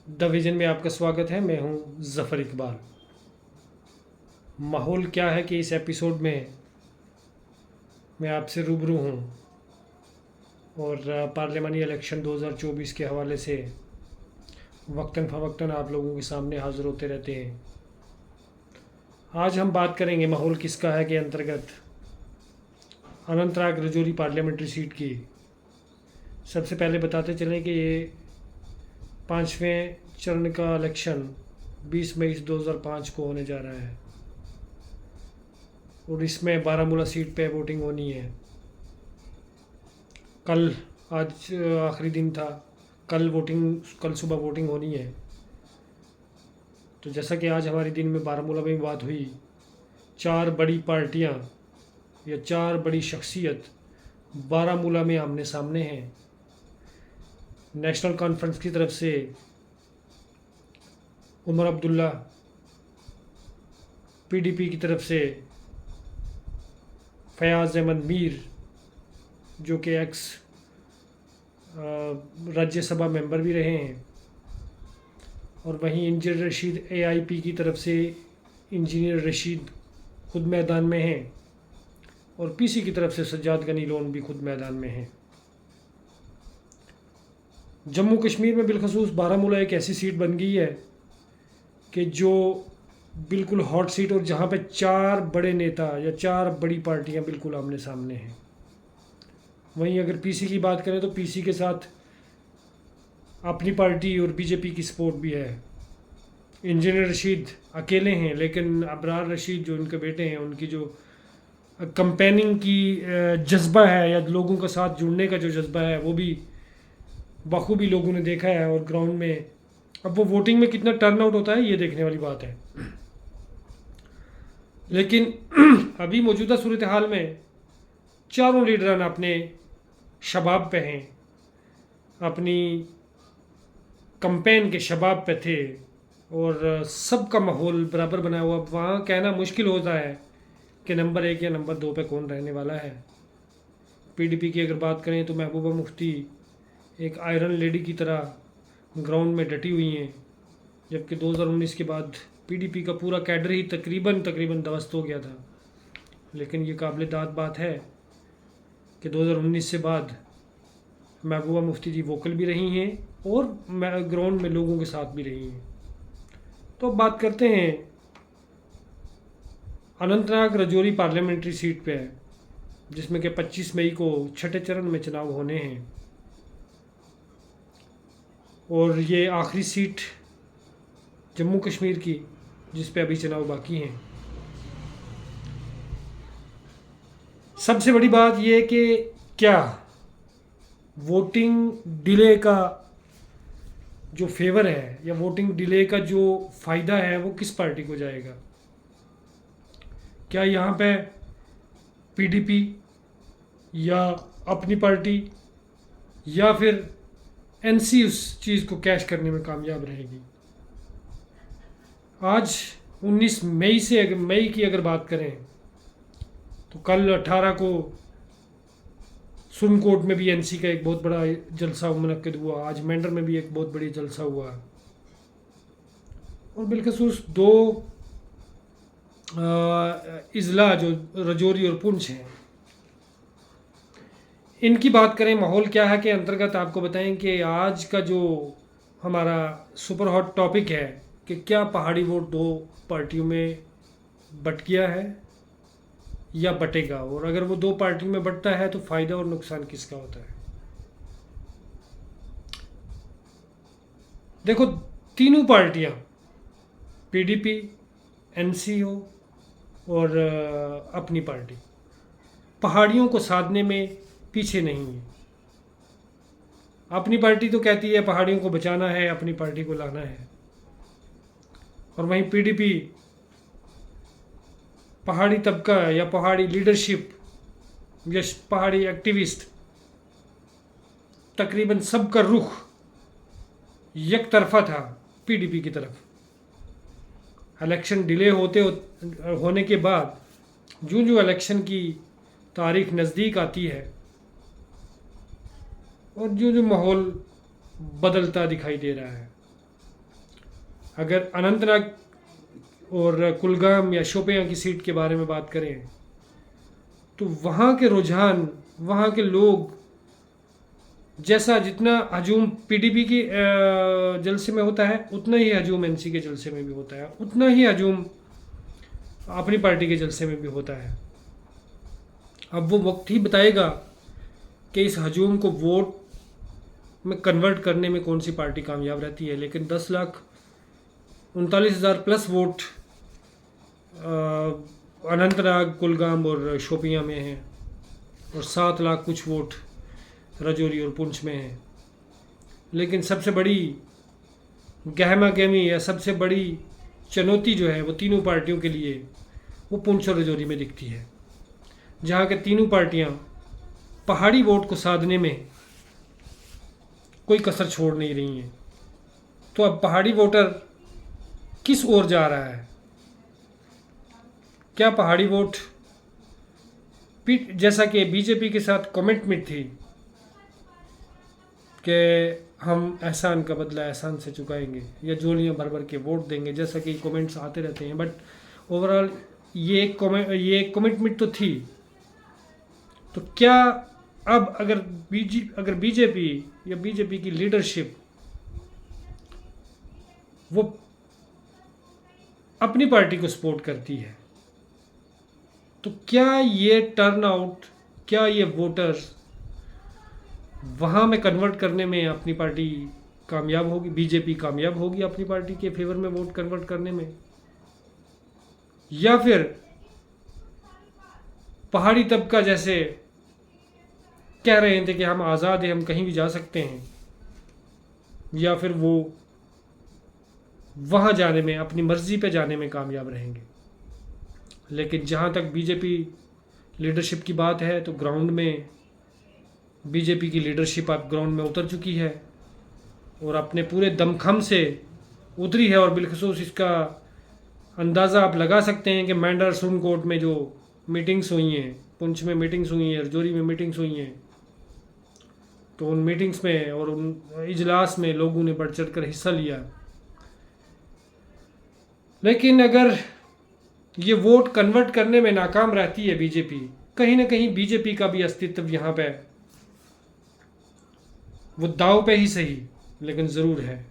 The vision में आपका स्वागत है। मैं हूं ज़फ़र इकबाल। माहौल क्या है कि इस एपिसोड में मैं आपसे रूबरू हूं और पार्लियामानी इलेक्शन 2024 के हवाले से वक्तन फ़वक्तन आप लोगों के सामने हाज़िर होते रहते हैं। आज हम बात करेंगे माहौल किसका है के अंतर्गत अनंतनाग रजौरी पार्लियामेंट्री सीट की। सबसे पहले बताते चलें कि ये 5वें चरण का इलेक्शन 20 मई 2005 को होने जा रहा है और इसमें बारामूला सीट पे वोटिंग होनी है। कल आज आखिरी दिन था। कल सुबह वोटिंग होनी है। तो जैसा कि आज हमारी दिन में बारामूला में बात हुई, 4 बड़ी पार्टियां या 4 बड़ी शख्सियत बारामूला में आमने सामने हैं। नेशनल कॉन्फ्रेंस की तरफ से उमर अब्दुल्ला, पीडीपी की तरफ से फयाज़ अहमद मीर जो कि एक्स राज्यसभा मेंबर भी रहे हैं, और वहीं इंजीनियर रशीद एआईपी की तरफ से इंजीनियर रशीद खुद मैदान में हैं और पीसी की तरफ से सज्जाद गनी लोन भी खुद मैदान में हैं। जम्मू कश्मीर में बिलखसूस बारामूला एक ऐसी सीट बन गई है कि जो बिल्कुल हॉट सीट और जहाँ पे 4 बड़े नेता या 4 बड़ी पार्टियाँ बिल्कुल आमने सामने हैं। वहीं अगर पीसी की बात करें तो पीसी के साथ अपनी पार्टी और बीजेपी की सपोर्ट भी है। इंजीनियर रशीद अकेले हैं, लेकिन अबरार रशीद जो उनके बेटे हैं, उनकी जो कंपेनिंग की जज्बा है या लोगों के साथ जुड़ने का जो जज्बा है वो भी बखूबी लोगों ने देखा है। और ग्राउंड में अब वो वोटिंग में कितना टर्नआउट होता है ये देखने वाली बात है। लेकिन अभी मौजूदा सूरत हाल में चारों लीडरान अपने शबाब पे हैं, अपनी कंपेन के शबाब पे थे और सबका माहौल बराबर बनाया हुआ। वहाँ कहना मुश्किल होता है कि नंबर 1 या नंबर 2 पे कौन रहने वाला है। पीडीपी की अगर बात करें तो महबूबा मुफ्ती एक आयरन लेडी की तरह ग्राउंड में डटी हुई हैं, जबकि 2019 के बाद पीडीपी का पूरा कैडर ही तकरीबन ध्वस्त हो गया था। लेकिन ये काबिल दाद बात है कि 2019 से बाद महबूबा मुफ्ती जी वोकल भी रही हैं और ग्राउंड में लोगों के साथ भी रही हैं। तो अब बात करते हैं अनंतनाग रजौरी पार्लियामेंट्री सीट पे, जिसमें कि 25 मई को छठे चरण में चुनाव होने हैं और ये आखिरी सीट जम्मू कश्मीर की जिस पे अभी चुनाव बाकी हैं। सबसे बड़ी बात यह कि क्या वोटिंग डिले का जो फेवर है या वोटिंग डिले का जो फ़ायदा है वो किस पार्टी को जाएगा। क्या यहाँ पे पीडीपी या अपनी पार्टी या फिर एनसी उस चीज़ को कैश करने में कामयाब रहेगी। आज 19 मई से अगर मई की अगर बात करें तो कल 18 को सुप्रीम कोर्ट में भी एनसी का एक बहुत बड़ा जलसा मुनक्किद हुआ। आज मेंढर में भी एक बहुत बड़ी जलसा हुआ और बिलखसूस 2 इजला जो रजौरी और पुंछ हैं, इनकी बात करें माहौल क्या है के अंतर्गत आपको बताएं कि आज का जो हमारा सुपर हॉट टॉपिक है कि क्या पहाड़ी वोट 2 पार्टियों में बट गया है या बटेगा, और अगर वो 2 पार्टियों में बटता है तो फ़ायदा और नुकसान किसका होता है। देखो, तीनों पार्टियां पीडीपी, एनसीओ और अपनी पार्टी पहाड़ियों को साधने में पीछे नहीं है। अपनी पार्टी तो कहती है पहाड़ियों को बचाना है, अपनी पार्टी को लाना है, और वहीं पीडीपी पहाड़ी तबका या पहाड़ी लीडरशिप या पहाड़ी एक्टिविस्ट तकरीबन सबका रुख एक तरफा था पीडीपी की तरफ। इलेक्शन डिले होने के बाद जो इलेक्शन की तारीख नज़दीक आती है और जो माहौल बदलता दिखाई दे रहा है, अगर अनंतनाग और कुलगाम या शोपियां की सीट के बारे में बात करें तो वहाँ के रुझान, वहाँ के लोग, जैसा जितना हजूम पीडीपी की जलसे में होता है उतना ही हजूम एनसी के जलसे में भी होता है, उतना ही हजूम अपनी पार्टी के जलसे में भी होता है। अब वो वक्त ही बताएगा कि इस हजूम को वोट में कन्वर्ट करने में कौन सी पार्टी कामयाब रहती है। लेकिन 10,39,000 प्लस वोट अनंतनाग, कुलगाम और शोपियां में हैं और 7 लाख कुछ वोट राजौरी और पुंछ में हैं। लेकिन सबसे बड़ी गहमा गहमी या सबसे बड़ी चुनौती जो है वो तीनों पार्टियों के लिए वो पुंछ और राजौरी में दिखती है, जहाँ के तीनों पार्टियाँ पहाड़ी वोट को साधने में कोई कसर छोड़ नहीं रही हैं। तो अब पहाड़ी वोटर किस ओर जा रहा है? क्या पहाड़ी वोट जैसा कि बीजेपी के साथ कमिटमेंट थी कि हम एहसान का बदला एहसान से चुकाएंगे या झोलियाँ भर भर के वोट देंगे, जैसा कि कमेंट्स आते रहते हैं, बट ओवरऑल ये कमिटमेंट तो थी। तो क्या अब अगर बीजेपी या बीजेपी की लीडरशिप वो अपनी पार्टी को सपोर्ट करती है तो क्या ये टर्नआउट, क्या ये वोटर्स वहाँ में कन्वर्ट करने में अपनी पार्टी कामयाब होगी, बीजेपी कामयाब होगी अपनी पार्टी के फेवर में वोट कन्वर्ट करने में? या फिर पहाड़ी तबका जैसे कह रहे थे कि हम आज़ाद हैं, हम कहीं भी जा सकते हैं, या फिर वो वहाँ जाने में, अपनी मर्ज़ी पे जाने में कामयाब रहेंगे? लेकिन जहाँ तक बीजेपी लीडरशिप की बात है तो ग्राउंड में बीजेपी की लीडरशिप अब ग्राउंड में उतर चुकी है और अपने पूरे दमखम से उतरी है। और बिलखसूस इसका अंदाज़ा आप लगा सकते हैं कि मैंडर सुनकोट में जो मीटिंग्स हुई हैं, पुंछ में मीटिंग्स हुई हैं, राजौरी में मीटिंग्स हुई हैं, तो उन मीटिंग्स में और उन इजलास में लोगों ने बढ़ चढ़ कर हिस्सा लिया। लेकिन अगर ये वोट कन्वर्ट करने में नाकाम रहती है बीजेपी, कहीं ना कहीं बीजेपी का भी अस्तित्व यहाँ पे वो दाव पे ही सही लेकिन ज़रूर है,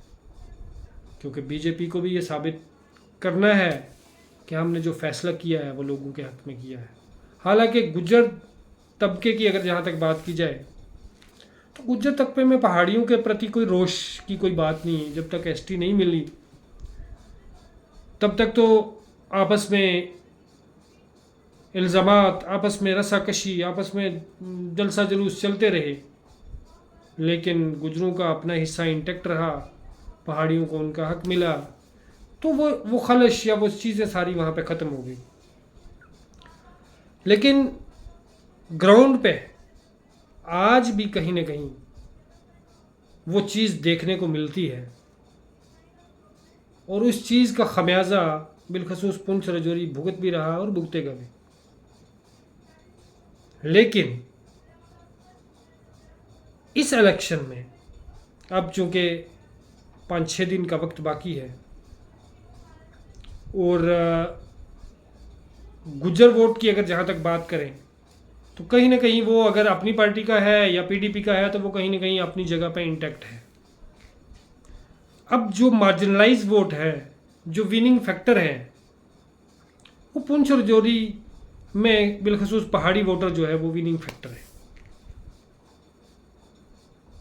क्योंकि बीजेपी को भी ये साबित करना है कि हमने जो फैसला किया है वो लोगों के हक में किया है। हालांकि गुज्जर तबके की अगर जहाँ तक बात की जाए तो गुज्जर तबके में पहाड़ियों के प्रति कोई रोष की कोई बात नहीं है। जब तक एसटी नहीं मिली तब तक तो आपस में इल्ज़ामात, आपस में रस्साकशी, आपस में जलसा जुलूस चलते रहे, लेकिन गुजरों का अपना हिस्सा इंटैक्ट रहा, पहाड़ियों को उनका हक मिला, तो वो खलश या वो चीज़ें सारी वहाँ पे ख़त्म हो गई। लेकिन ग्राउंड पे आज भी कहीं ना कहीं वो चीज़ देखने को मिलती है और उस चीज़ का खमियाजा बिलखसूस पुंछ राजौरी भुगत भी रहा और भुगतेगा भी। लेकिन इस इलेक्शन में अब चूंकि 5-6 दिन का वक्त बाकी है और गुज्जर वोट की अगर जहाँ तक बात करें तो कहीं ना कहीं वो अगर अपनी पार्टी का है या पीडीपी का है तो वो कहीं ना कहीं अपनी जगह पे इंटैक्ट है। अब जो मार्जिनलाइज वोट है, जो विनिंग फैक्टर है, वो पुंछ और राजौरी में बिलखसूस पहाड़ी वोटर जो है वो विनिंग फैक्टर है।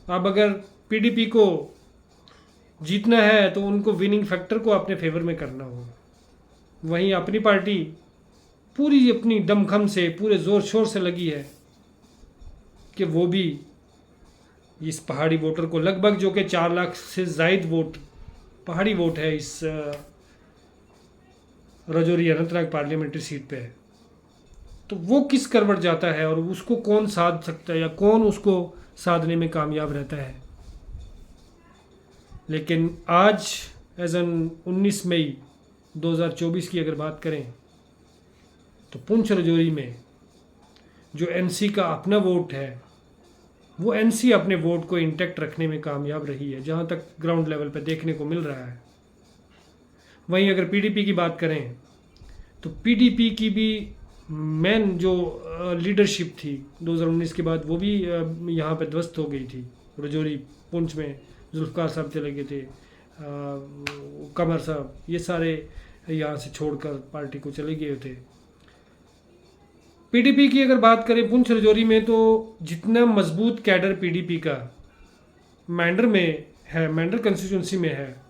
अब अगर पीडीपी को जीतना है तो उनको विनिंग फैक्टर को अपने फेवर में करना होगा। वहीं अपनी पार्टी पूरी अपनी दमखम से, पूरे ज़ोर शोर से लगी है कि वो भी इस पहाड़ी वोटर को लगभग, जो कि 4 लाख से ज़ायद वोट पहाड़ी वोट है इस राजौरी अनंतनाग पार्लियामेंट्री सीट पे है, तो वो किस करवट जाता है और उसको कौन साध सकता है या कौन उसको साधने में कामयाब रहता है। लेकिन आज एज एन 19 मई 2024 की अगर बात करें तो पुंछ राजौरी में जो एनसी का अपना वोट है वो एनसी अपने वोट को इंटैक्ट रखने में कामयाब रही है, जहाँ तक ग्राउंड लेवल पे देखने को मिल रहा है। वहीं अगर पीडीपी की बात करें तो पीडीपी की भी मेन जो लीडरशिप थी 2019 के बाद वो भी यहाँ पे ध्वस्त हो गई थी। रजौरी पुंछ में जुल्फ़िकार साहब चले गए थे, कमर साहब, ये सारे यहाँ से छोड़कर पार्टी को चले गए थे। पीडीपी की अगर बात करें पुंछ रजौरी में, तो जितना मजबूत कैडर पीडीपी का मैंडर में है, मैंडर कंस्टिट्यूंसी में है,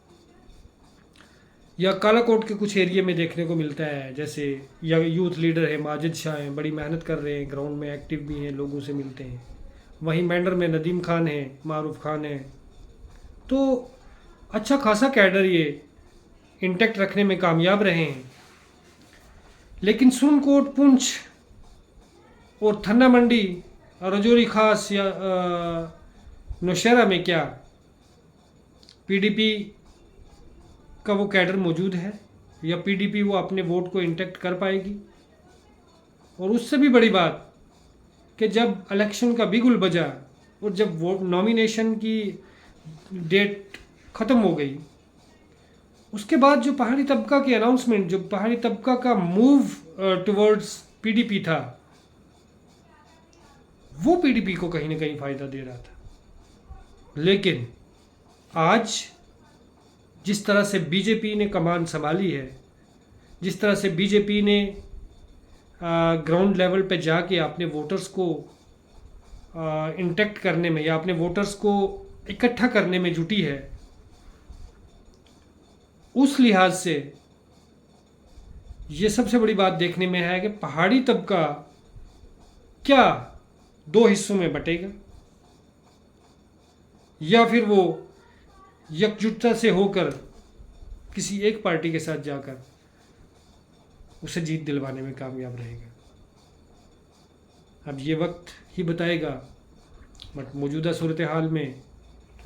या कालाकोट के कुछ एरिया में देखने को मिलता है। जैसे या यूथ लीडर है माजिद शाह हैं, बड़ी मेहनत कर रहे हैं, ग्राउंड में एक्टिव भी हैं, लोगों से मिलते हैं। वहीं मैंडर में नदीम खान है, मारूफ खान है, तो अच्छा खासा कैडर ये इंटैक्ट रखने में कामयाब रहे हैं। लेकिन सुरनकोट, पुंछ और थन्ना मंडी, रजौरी खास या नौशहरा में क्या पीडीपी का वो कैडर मौजूद है, या पीडीपी वो अपने वोट को इंटैक्ट कर पाएगी? और उससे भी बड़ी बात कि जब इलेक्शन का बिगुल बजा और जब वोट नॉमिनेशन की डेट ख़त्म हो गई, उसके बाद जो पहाड़ी तबका की अनाउंसमेंट, जो पहाड़ी तबका का मूव टुवर्ड्स पीडीपी था, वो पीडीपी को कहीं ना कहीं फ़ायदा दे रहा था। लेकिन आज जिस तरह से बीजेपी ने कमान संभाली है, जिस तरह से बीजेपी ने ग्राउंड लेवल पे जाके अपने वोटर्स को इंटैक्ट करने में या अपने वोटर्स को इकट्ठा करने में जुटी है, उस लिहाज से ये सबसे बड़ी बात देखने में है कि पहाड़ी तबका क्या दो हिस्सों में बटेगा, या फिर वो एकजुटता से होकर किसी एक पार्टी के साथ जाकर उसे जीत दिलवाने में कामयाब रहेगा। अब ये वक्त ही बताएगा, बट मौजूदा सूरत हाल में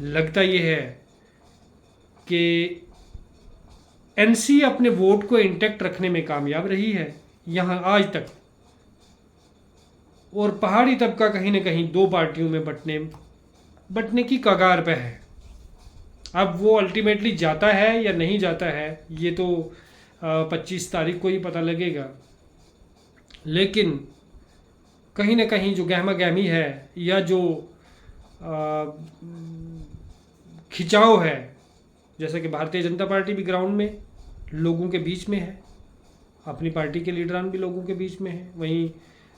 लगता ये है कि एनसी अपने वोट को इंटैक्ट रखने में कामयाब रही है यहाँ आज तक, और पहाड़ी तबका कहीं ना कहीं दो पार्टियों में बटने की कगार पे है। अब वो अल्टीमेटली जाता है या नहीं जाता है, ये तो 25 तारीख को ही पता लगेगा। लेकिन कहीं ना कहीं जो गहमा गहमी है या जो खिंचाव है, जैसा कि भारतीय जनता पार्टी भी ग्राउंड में लोगों के बीच में है, अपनी पार्टी के लीडरान भी लोगों के बीच में है, वहीं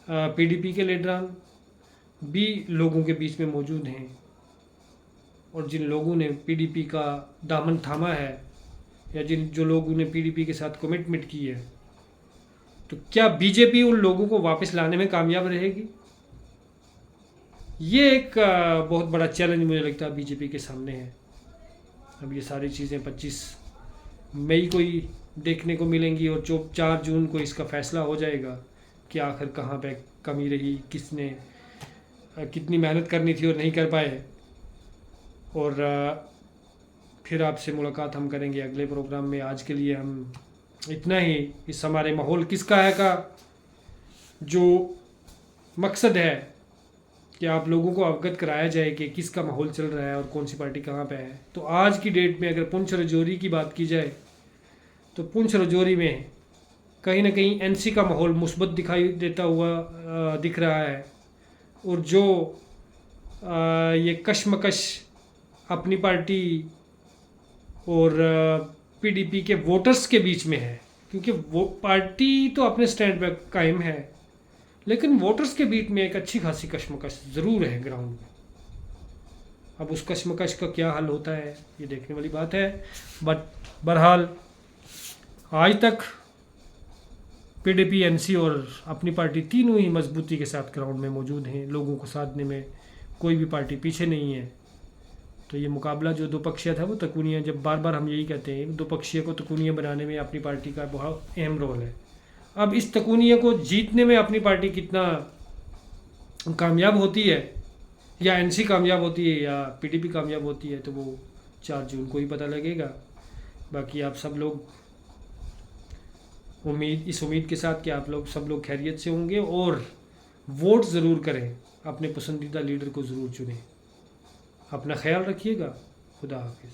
पीडीपी के लीडरान भी लोगों के बीच में मौजूद हैं। और जिन लोगों ने पीडीपी का दामन थामा है, या जो लोगों ने पीडीपी के साथ कमिटमेंट की है, तो क्या बीजेपी उन लोगों को वापस लाने में कामयाब रहेगी? ये एक बहुत बड़ा चैलेंज मुझे लगता है बीजेपी के सामने है। अब ये सारी चीज़ें 25 मई को ही देखने को मिलेंगी, और 4 जून को इसका फैसला हो जाएगा कि आखिर कहाँ पे कमी रही, किसने कितनी मेहनत करनी थी और नहीं कर पाए। और फिर आपसे मुलाकात हम करेंगे अगले प्रोग्राम में। आज के लिए हम इतना ही। इस हमारे माहौल किसका है का जो मकसद है कि आप लोगों को अवगत कराया जाए कि किसका माहौल चल रहा है और कौन सी पार्टी कहाँ पे है। तो आज की डेट में अगर पुंछ रजौरी की बात की जाए तो पुंछ रजौरी में कहीं ना कहीं एनसी का माहौल मुस्बत दिखाई देता हुआ दिख रहा है, और जो ये कशमकश अपनी पार्टी और पीडीपी के वोटर्स के बीच में है, क्योंकि वो पार्टी तो अपने स्टैंड पर कायम है, लेकिन वोटर्स के बीच में एक अच्छी खासी कशमकश ज़रूर है ग्राउंड में। अब उस कशमकश का क्या हल होता है ये देखने वाली बात है। बट बहरहाल आज तक पीडीपी, एनसी और अपनी पार्टी तीनों ही मजबूती के साथ ग्राउंड में मौजूद हैं। लोगों को साधने में कोई भी पार्टी पीछे नहीं है। तो ये मुकाबला जो दो पक्षीय था वो तकूनिया, जब बार बार हम यही कहते हैं, दो पक्षीय को तकूनिया बनाने में अपनी पार्टी का बहुत अहम रोल है। अब इस तकूनिया को जीतने में अपनी पार्टी कितना कामयाब होती है, या एनसी कामयाब होती है या पीडीपी कामयाब होती है, तो वो 4 जून को ही पता लगेगा। बाकी आप सब लोग इस उम्मीद के साथ कि आप लोग सब लोग खैरियत से होंगे और वोट ज़रूर करें, अपने पसंदीदा लीडर को ज़रूर चुनें। अपना ख्याल रखिएगा। खुदा हाफिज़।